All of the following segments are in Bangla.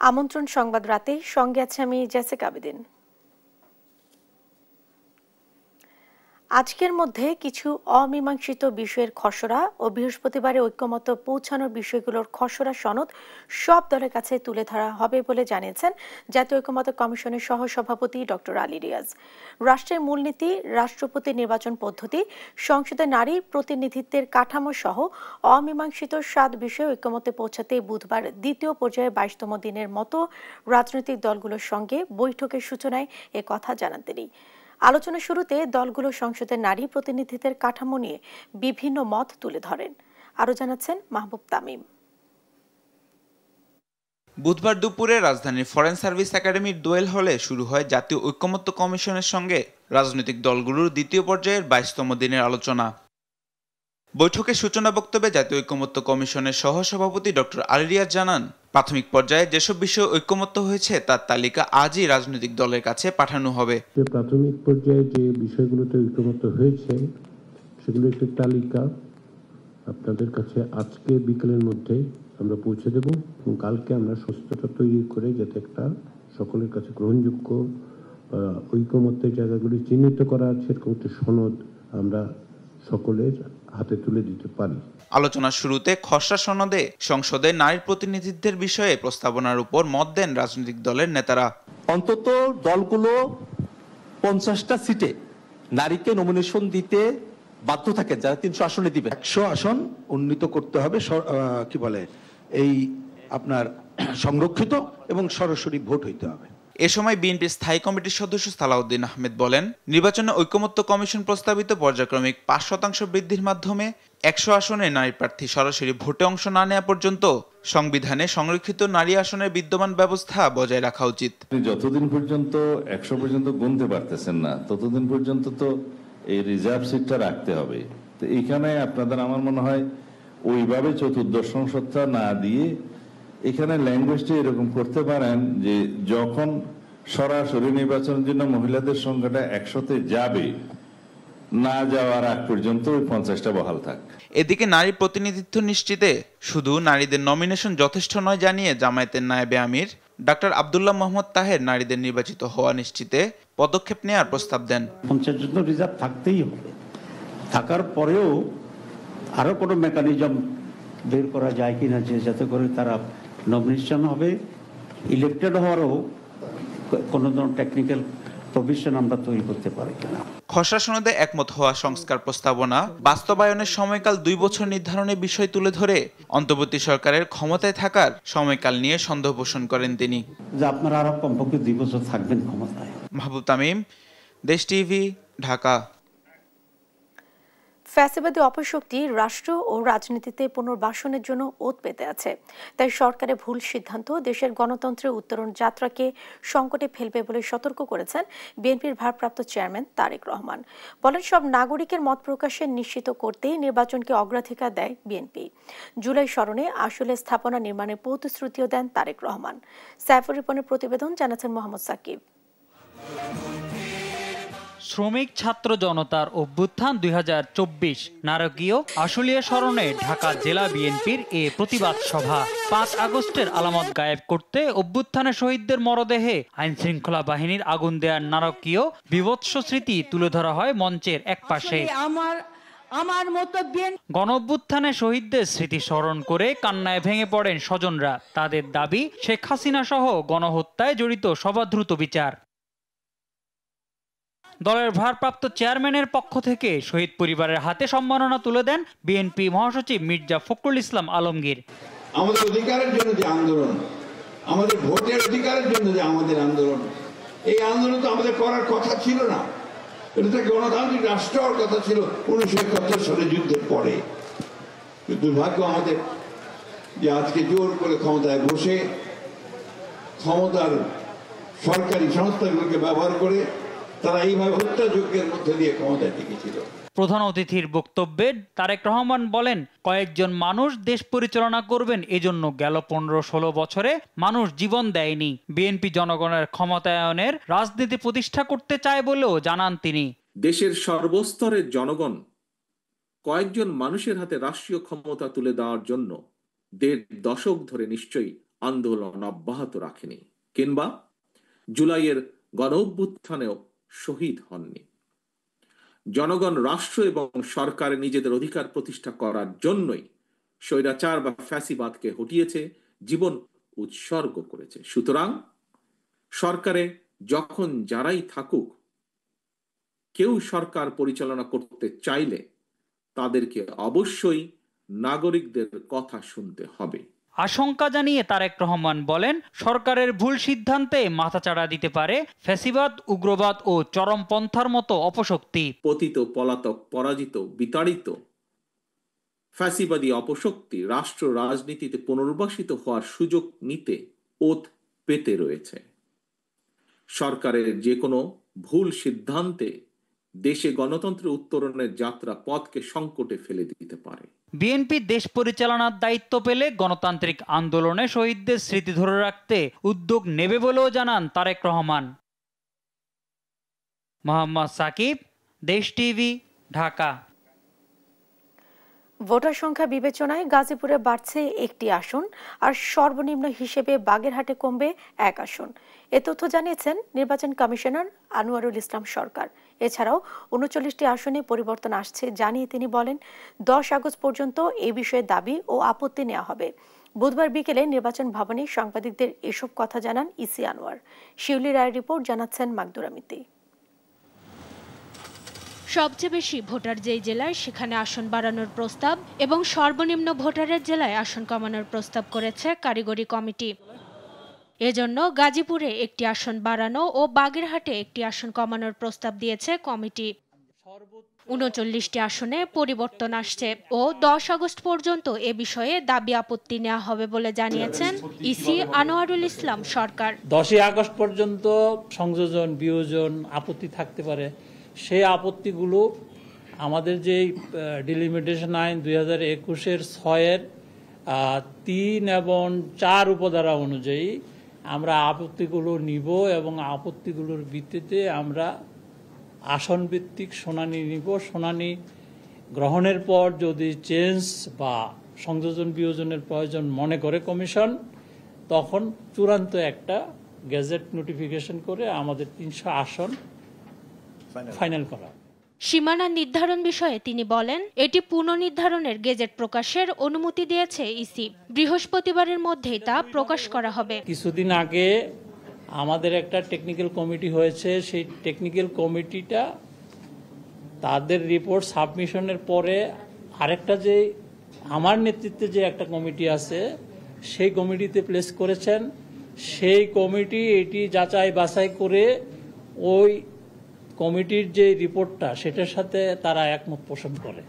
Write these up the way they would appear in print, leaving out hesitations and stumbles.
আমন্ত্রণ সংবাদ রাতে, সঙ্গে আছে আমি জেসিকা আবেদিন। আজকের মধ্যে কিছু অমীমাংসিত বিষয়ের খসড়া ও বৃহস্পতিবারে ঐক্যমত্য পৌঁছানোর বিষয়গুলোর খসড়া সনদ সব দলের কাছে তুলে ধরা হবে বলে জানিয়েছেন জাতীয় ঐক্যমত্য কমিশনের সহসভাপতি ডক্টর আলী রিয়াজ। রাষ্ট্রের মূলনীতি, রাষ্ট্রপতি নির্বাচন পদ্ধতি, সংসদে নারী প্রতিনিধিত্বের কাঠামো সহ অমীমাংসিত 7 বিষয়ে ঐক্যমত্যে পৌঁছাতে বুধবার দ্বিতীয় পর্যায়ে 22তম দিনের মতো রাজনৈতিক দলগুলোর সঙ্গে বৈঠকের সূচনায় এ কথা জানান তিনি। আলোচনা শুরুতে দলগুলো সংসদের নারী প্রতিনিধিত্বের কাঠামো নিয়ে বিভিন্ন মত তুলে ধরেন। আরো জানাচ্ছেন মাহবুব তামিম। বুধবার দুপুরে রাজধানীর ফরেন সার্ভিস একাডেমির দোয়েল হলে শুরু হয় জাতীয় ঐক্যমত্য কমিশনের সঙ্গে রাজনৈতিক দলগুলোর দ্বিতীয় পর্যায়ের 22তম দিনের আলোচনা। বৈঠকের সূচনা বক্তব্যে জাতীয় ঐক্যমত্য কমিশনের সহসভাপতি ডক্টর আলী রিয়াজ জানান, প্রাথমিক পর্যায়ে যেসব বিষয়ে ঐক্যমত্য হয়েছে তার তালিকা আজই রাজনৈতিক দলের কাছে পাঠানো হবে। প্রাথমিক পর্যায়ে যে বিষয়গুলোতে ঐক্যমত্য হয়েছে সেগুলো একটি তালিকা আপনাদের কাছে আজকে বিকেলের মধ্যে আমরা পৌঁছে দেব এবং কালকে আমরা স্বচ্ছতা তৈরি করে যাতে একটা সকলের কাছে গ্রহণযোগ্য ঐক্যমত্যের জায়গাগুলি চিহ্নিত করা আছে এরকম একটি সনদ আমরা সকলের হাতে তুলে দিতে পারি। আলোচনার শুরুতে খসড়া সনদে সংসদে নারীর প্রতিনিধিত্বের বিষয়ে প্রস্তাবনার উপর মত দেন রাজনৈতিক দলের নেতারা। অন্তত দলগুলো 50টা সিটে নারীকে নমিনেশন দিতে বাধ্য থাকে, যারা 300 আসনে দিবে। 100 আসন উন্নীত করতে হবে, কি বলে এই আপনার সংরক্ষিত এবং সরাসরি ভোট হইতে হবে। এ সময় বিএনপির স্থায়ী কমিটির সদস্য সালাউদ্দিন আহমেদ বলেন, নির্বাচনে ঐক্যমত্য কমিশন প্রস্তাবিত পর্যায়ক্রমিক 5% বৃদ্ধির মাধ্যমে 100 আসনে নারী প্রার্থী সরাসরি ভোটে অংশ না নেওয়া পর্যন্ত সংবিধানে সংরক্ষিত নারী আসনের বিদ্যমান ব্যবস্থা বজায় রাখা উচিত। যতদিন পর্যন্ত 100 পর্যন্ত গুনতে পারতেছেন না ততদিন পর্যন্ত তো এই রিজার্ভ সিটটা রাখতে হবে। তো এখানে আপনাদের আমার মনে হয় ওইভাবে চতুর্দশ সংসদটা না দিয়ে এখানে ল্যাঙ্গুয়েজটা এরকম করতে পারেন যে যখন সরাসরি নির্বাচনের জন্য মহিলাদের সংখ্যাটা 100-তে যাবে, না যাওয়ার আগ পর্যন্ত ওই 50টা বহাল থাক। এদিকে নারী প্রতিনিধিত্ব নিশ্চিতে শুধু নারীদের নমিনেশন যথেষ্ট নয় জানিয়ে জামায়াতের নায়েবে আমির ডাক্তার আব্দুল্লাহ মোহাম্মদ তাহের নারীদের নির্বাচিত হওয়া নিশ্চিতে পদক্ষেপ নেওয়ার প্রস্তাব দেন। 50 জন রিজার্ভ থাকতেই হবে, থাকার পরেও আরো কোনো মেকানিজম বের করা যায় কিনা যে যাতে করে তারা নমিনেশন হবে, ইলেক্টেড হওয়ারও কোনো ধরনের টেকনিক্যাল প্রভিশন আমরা তৈরি করতে পারি কিনা। খসড়া সনদে একমত হওয়া সংস্কার প্রস্তাবনা বাস্তবায়নের সময়কাল 2 বছর নির্ধারণের বিষয় তুলে ধরে অন্তর্বর্তী সরকারের ক্ষমতায় থাকার সময়কাল নিয়ে সন্দেহ পোষণ করেন তিনি। যে আপনারা আরো কমপক্ষে 2 বছর থাকবেন ক্ষমতায়। মাহবুব তামিম, দেশ টিভি, ঢাকা। ফ্যাসিবাদী অপশক্তি রাষ্ট্র ও রাজনীতিতে পুনর্বাসনের জন্য ওত পেতে আছে, তাই সরকারের ভুল সিদ্ধান্ত দেশের গণতন্ত্রের উত্তরণ যাত্রাকে সংকটে ফেলবে বলে সতর্ক করেছেন বিএনপির ভারপ্রাপ্ত চেয়ারম্যান তারেক রহমান। বলেন, সব নাগরিকের মত প্রকাশে নিশ্চিত করতেই নির্বাচনকে অগ্রাধিকার দেয় বিএনপি। জুলাই স্মরণে আসলে স্থাপনা নির্মাণের প্রতিশ্রুতিও দেন তারেক রহমান। সাইফুর রিপনের প্রতিবেদন, জানাচ্ছেন মোহাম্মদ সাকিব। শ্রমিক ছাত্র জনতার অভ্যুত্থান 2024 নারকীয় আশুলিয়া স্মরণে ঢাকা জেলা বিএনপির এ প্রতিবাদ সভা। 5 আগস্টের আলামত গায়েব করতে অভ্যুত্থানের শহীদদের মরদেহে আইন শৃঙ্খলা বাহিনীর আগুন দেওয়ার নারকীয় বিভৎস স্মৃতি তুলে ধরা হয় মঞ্চের এক পাশে। গণঅভ্যুত্থানে শহীদদের স্মৃতি স্মরণ করে কান্নায় ভেঙে পড়েন স্বজনরা। তাদের দাবি, শেখ হাসিনা সহ গণহত্যায় জড়িত সবার দ্রুত বিচার। দলের ভারপ্রাপ্ত চেয়ারম্যানের পক্ষ থেকে শহীদ পরিবারের হাতে সম্মাননা তুলে দেন বিএনপি মহাসচিব মির্জা ফখরুল ইসলাম আলমগীর। আমাদের অধিকারের জন্য যে আন্দোলন, আমাদের ভোটের অধিকারের জন্য যে আমাদের আন্দোলন, এই আন্দোলন তো আমাদের করার কথা ছিল না। এটা গণতান্ত্রিক রাষ্ট্র হওয়ার কথা ছিল 1971 সালে যুদ্ধের পরে। দুর্ভাগ্য আমাদের যে আজকে জোর করে ক্ষমতায় বসে ক্ষমতার সরকারি সংস্থাগুলোকে ব্যবহার করে তারা এইভাবে হত্যাযজ্ঞের মধ্যে দিয়ে ক্ষমতায় টিকেছিল। প্রধান অতিথির বক্তব্যে তারেক রহমান বলেন, কয়েকজন মানুষ দেশ পরিচালনা করবেন, এজন্য গেল 15-16 বছরে মানুষ জীবন দেয়নি। বিএনপি জনগণের ক্ষমতায়নের রাজনীতি প্রতিষ্ঠা করতে চায় বলেও জানান তিনি। দেশের সর্বস্তরের জনগণ কয়েকজন মানুষের হাতে রাষ্ট্রীয় ক্ষমতা তুলে দেওয়ার জন্য 1.5 দশক ধরে নিশ্চয়ই আন্দোলন অব্যাহত রাখেনি, কিংবা জুলাইয়ের গণঅভ্যুত্থানেও শহীদ হননি। জনগণ রাষ্ট্র এবং সরকারে নিজেদের অধিকার প্রতিষ্ঠা করার জন্যই স্বৈরাচার বা ফ্যাসিবাদকে হটিয়েছে, জীবন উৎসর্গ করেছে। সুতরাং সরকারে যখন যারাই থাকুক, কেউ সরকার পরিচালনা করতে চাইলে তাদেরকে অবশ্যই নাগরিকদের কথা শুনতে হবে। আশঙ্কা জানিয়ে তারেক রহমান বলেন, সরকারের ভুল সিদ্ধান্তে মাথাচাড়া দিতে পারে ফ্যাসিবাদ, উগ্রবাদ ও চরমপন্থার মতো অপশক্তি। পতিত, পলাতক, পরাজিত, বিতাড়িত ফ্যাসিবাদী অপশক্তি রাষ্ট্র রাজনীতিতে পুনর্বাসিত হওয়ার সুযোগ নিতে ওত পেতে রয়েছে। সরকারের যে কোনো ভুল সিদ্ধান্তে দেশে গণতন্ত্রের উত্তরণের যাত্রা পথকে সংকটে ফেলে দিতে পারে। বিএনপি দেশ পরিচালনার দায়িত্ব পেলে গণতান্ত্রিক আন্দোলনে শহীদদের স্মৃতি ধরে রাখতে উদ্যোগ নেবে বলেও জানান তারেক রহমান। মোহাম্মদ সাকিব, দেশ টিভি, ঢাকা। ভোটার সংখ্যা বিবেচনায় গাজীপুরে বাড়ছে 1টি আসন, আর সর্বনিম্ন হিসেবে বাগেরহাটে কমবে 1 আসন। এ তথ্য জানিয়েছেন নির্বাচন কমিশনার আনোয়ারুল ইসলাম সরকার। এছাড়াও 39টি আসনে পরিবর্তন আসছে জানিয়ে তিনি বলেন, 10 আগস্ট পর্যন্ত এ বিষয়ে দাবি ও আপত্তি নেওয়া হবে। বুধবার বিকেলে নির্বাচন ভবনে সাংবাদিকদের এসব কথা জানান ইসি আনোয়ার। শিউলি রায়ের রিপোর্ট জানাচ্ছেন মাকদুরা মিতি। সবচেয়ে বেশি ভোটার যেই জেলায় সেখানে আসন বাড়ানোর প্রস্তাব এবং সর্বনিম্ন ভোটারের জেলায় আসন কমানোর প্রস্তাব করেছে কারিগরি কমিটি। এজন্য গাজীপুরে 1টি আসন বাড়ানো ও বাগেরহাটে 1টি আসন কমানোর প্রস্তাব দিয়েছে কমিটি। 39টি আসনে পরিবর্তন আসছে ও 10 আগস্ট পর্যন্ত এ বিষয়ে দাবি আপত্তি নেওয়া হবে বলে জানিয়েছেন ইসি আনোয়ারুল ইসলাম সরকার। 10 আগস্ট পর্যন্ত সংযোজন, বিয়োজন, আপত্তি থাকতে পারে। সেই আপত্তিগুলো আমাদের যে ডিলিমিটেশন আইন 2021-এর 6-এর 3 এবং 4 উপধারা অনুযায়ী আমরা আপত্তিগুলো নিব এবং আপত্তিগুলোর ভিত্তিতে আমরা আসন ভিত্তিক শুনানি নিব। শুনানি গ্রহণের পর যদি চেঞ্জ বা সংযোজন বিয়োজনের প্রয়োজন মনে করে কমিশন, তখন চূড়ান্ত একটা গেজেট নোটিফিকেশন করে আমাদের 300 আসন ফাইনাল করা। সীমানা নির্ধারণ বিষয়ে তিনি বলেন, এটি পুনর্নির্ধারণের গেজেট প্রকাশের অনুমতি দিয়েছে ইসি। বৃহস্পতিবারের মধ্যেই তা প্রকাশ করা হবে। কিছুদিন আগে আমাদের একটা টেকনিক্যাল কমিটি হয়েছে। সেই টেকনিক্যাল কমিটিটা তাদের রিপোর্ট সাবমিশনের পরে আরেকটা যে আমার নেতৃত্বে যে একটা কমিটি আছে সেই কমিটিতে প্লেস করেছেন। সেই কমিটি এটি যাচাই বাছাই করে ওই কমিটির যে রিপোর্টটা সেটার সাথে তারা একমত পোষণ করে।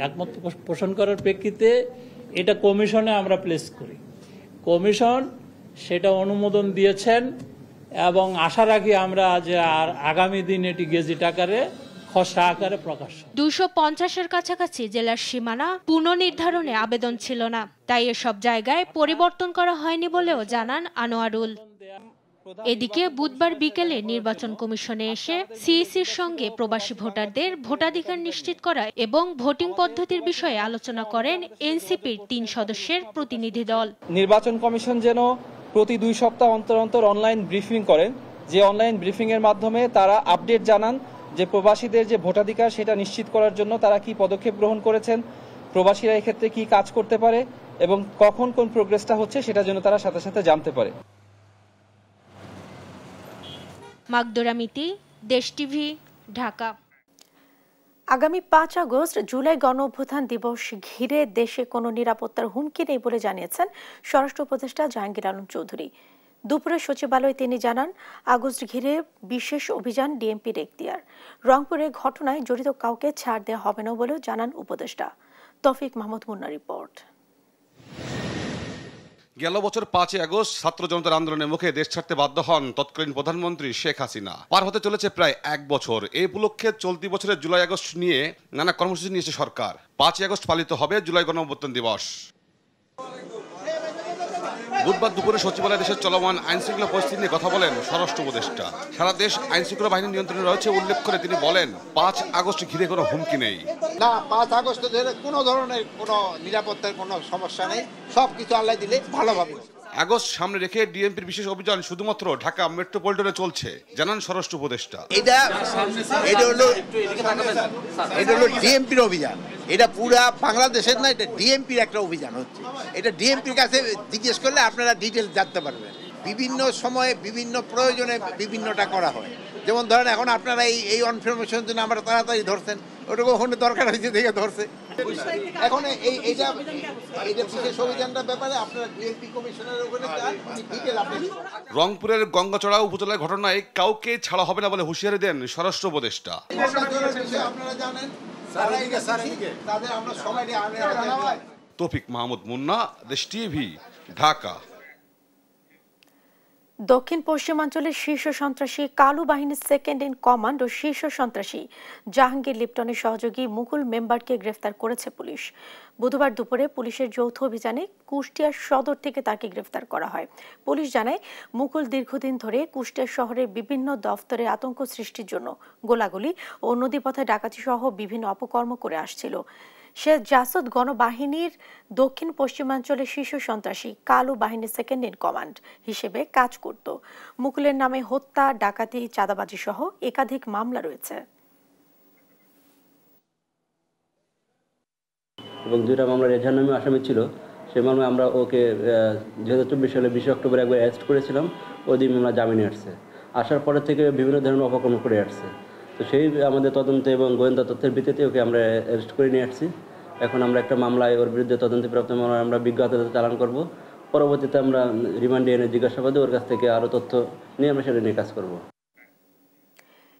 একমত পোষণ করার প্রেক্ষিতে এটা কমিশনে আমরা প্লেস করি। কমিশন সেটা অনুমোদন দিয়েছেন এবং আশা রাখি আমরা যে আগামী দিন এটি গেজেট আকারে, খসড়া আকারে প্রকাশ। 250-এর কাছাকাছি জেলার সীমানা পুনর্নির্ধারণে আবেদন ছিল না, তাই এসব জায়গায় পরিবর্তন করা হয়নি বলেও জানান আনোয়ারুল। এদিকে বুধবার বিকেলে নির্বাচন কমিশনে এসে সিইসির সঙ্গে প্রবাসী ভোটারদের ভোটাধিকার নিশ্চিত করা এবং ভোটিং পদ্ধতির বিষয়ে আলোচনা করেন এনসিপির 3 সদস্যের প্রতিনিধি দল। নির্বাচন কমিশন যেন প্রতি 2 সপ্তাহ অন্তর অন্তর অনলাইন ব্রিফিং করেন, যে অনলাইন ব্রিফিং এর মাধ্যমে তারা আপডেট জানান যে প্রবাসীদের যে ভোটাধিকার সেটা নিশ্চিত করার জন্য তারা কি পদক্ষেপ গ্রহণ করেছেন, প্রবাসীরা এই ক্ষেত্রে কি কাজ করতে পারে এবং কখন কোন প্রোগ্রেসটা হচ্ছে সেটা যেন তারা সাথে সাথে জানতে পারে। মাকদুরা মিতি, দেশ টিভি, ঢাকা। আগামী 5 আগস্ট জুলাই গণঅভ্যুত্থান দিবস ঘিরে দেশে কোনো নিরাপত্তার হুমকি নেই বলে জানিয়েছেন স্বরাষ্ট্র উপদেষ্টা জাহাঙ্গীর আলম চৌধুরী। দুপুরে সচিবালয়ে তিনি জানান, আগস্ট ঘিরে বিশেষ অভিযান ডিএমপির এখতিয়ার। রংপুরে ঘটনায় জড়িত কাউকে ছাড় দেওয়া হবে না বলেও জানান উপদেষ্টা। তৌফিক মাহমুদ মুন্নার রিপোর্ট। গেল বছর 5 আগস্ট ছাত্র জনতার আন্দোলনের মুখে দেশ ছাড়তে বাধ্য হন তৎকালীন প্রধানমন্ত্রী শেখ হাসিনা। পার হতে চলেছে প্রায় 1 বছর। এই উপলক্ষে চলতি বছরের জুলাই আগস্ট নিয়ে নানা কর্মসূচি নিয়েছে সরকার। 5 আগস্ট পালিত হবে জুলাই গণঅভ্যুত্থান দিবস। বুধবার দুপুরে সচিবালয়ে দেশের চলমান আইন শৃঙ্খলা পরিস্থিতি নিয়ে কথা বলেন স্বরাষ্ট্র উপদেষ্টা। সারা দেশ আইন শৃঙ্খলা বাহিনীর নিয়ন্ত্রণে রয়েছে উল্লেখ করে তিনি বলেন, 5 আগস্ট ঘিরে কোনো হুমকি নেই। না, 5 আগস্ট ধরে কোনো ধরনের কোনো নিরাপত্তার কোনো সমস্যা নেই, সবকিছু আল্লাহ দিলে ভালোভাবে। আগস্ট সামনে রেখে ডিএমপির বিশেষ অভিযান শুধুমাত্র ঢাকা মেট্রোপলিটনে চলছে, জানান স্বরাষ্ট্র উপদেষ্টা। এটা হলো ডিএমপির অভিযান, এটা পুরা বাংলাদেশের না, এটা ডিএমপির একটা অভিযান হচ্ছে। এটা ডিএমপির কাছে জিজ্ঞেস করলে আপনারা ডিটেলস জানতে পারবেন। বিভিন্ন সময়ে বিভিন্ন প্রয়োজনে বিভিন্নটা করা হয়। যেমন ধরেন এখন আপনারা এই ইনফরমেশন জন্য আমরা তাড়াতাড়ি ধরছেন, ওটা কখনো দরকার হয়েছে দেখে ধরছে। এখন এইটা বিশেষ অভিযানটার ব্যাপারে আপনারা ডিএমপি কমিশনারের ওখানে ডিটেল আপনি। রংপুরের গঙ্গাচড়া উপজেলার ঘটনায় কাউকে ছাড়া হবে না বলে হুঁশিয়ারি দেন স্বরাষ্ট্র উপদেষ্টা। আপনারা জানেন তাদের আমরা সবাই তৌফিক মাহমুদ মুন্না, দেশ টিভি, ঢাকা। দক্ষিণ পশ্চিমাঞ্চলের শীর্ষ সন্ত্রাসী কালু বাহিনীর সেকেন্ড ইন কমান্ড ও শীর্ষ সন্ত্রাসী জাহাঙ্গীর লিপ্টনের সহযোগী মুকুল মেম্বারকে গ্রেফতার করেছে পুলিশ। বুধবার দুপুরে পুলিশের যৌথ অভিযানে কুষ্টিয়া সদর থেকে তাকে গ্রেফতার করা হয়। পুলিশ জানায়, মুকুল দীর্ঘদিন ধরে কুষ্টিয়া শহরের বিভিন্ন দফতরে আতঙ্ক সৃষ্টির জন্য গোলাগুলি ও নদীপথে ডাকাতি সহ বিভিন্ন অপকর্ম করে আসছিল। সে জাসদ গণবাহিনীর দক্ষিণ পশ্চিমাঞ্চলের শীর্ষ সন্ত্রাসী কালু বাহিনীর সেকেন্ড ইন কমান্ড হিসেবে কাজ করত। মুকুলের নামে হত্যা, ডাকাতি, চাঁদাবাজি সহ একাধিক মামলা রয়েছে এবং 2টা মামলার এজাহার নামে আসামি ছিল। সেই মামলায় আমরা ওকে 2024 সালে 20 অক্টোবর একবার অ্যারেস্ট করেছিলাম। ওই দিন আমরা জামিনে আসছে। আসার পরে থেকে বিভিন্ন ধরনের অপকর্ম করে আসছে। তো সেই আমাদের তদন্ত এবং গোয়েন্দা তথ্যের ভিত্তিতে ওকে আমরা অ্যারেস্ট করে নিয়ে আসছি। এখন আমরা একটা মামলায় ওর বিরুদ্ধে তদন্তপ্রাপ্ত মামলায় আমরা বিজ্ঞ আদালতে চালান করব। পরবর্তীতে আমরা রিমান্ডে এনে জিজ্ঞাসাবাদে ওর কাছ থেকে আরও তথ্য নিয়ে আমরা সেটা নিয়ে কাজ করব।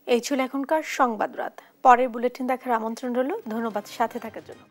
এই ছিল এখনকার সংবাদ রাত। পরের বুলেটিন দেখার আমন্ত্রণ রইল। ধন্যবাদ সাথে থাকার জন্য।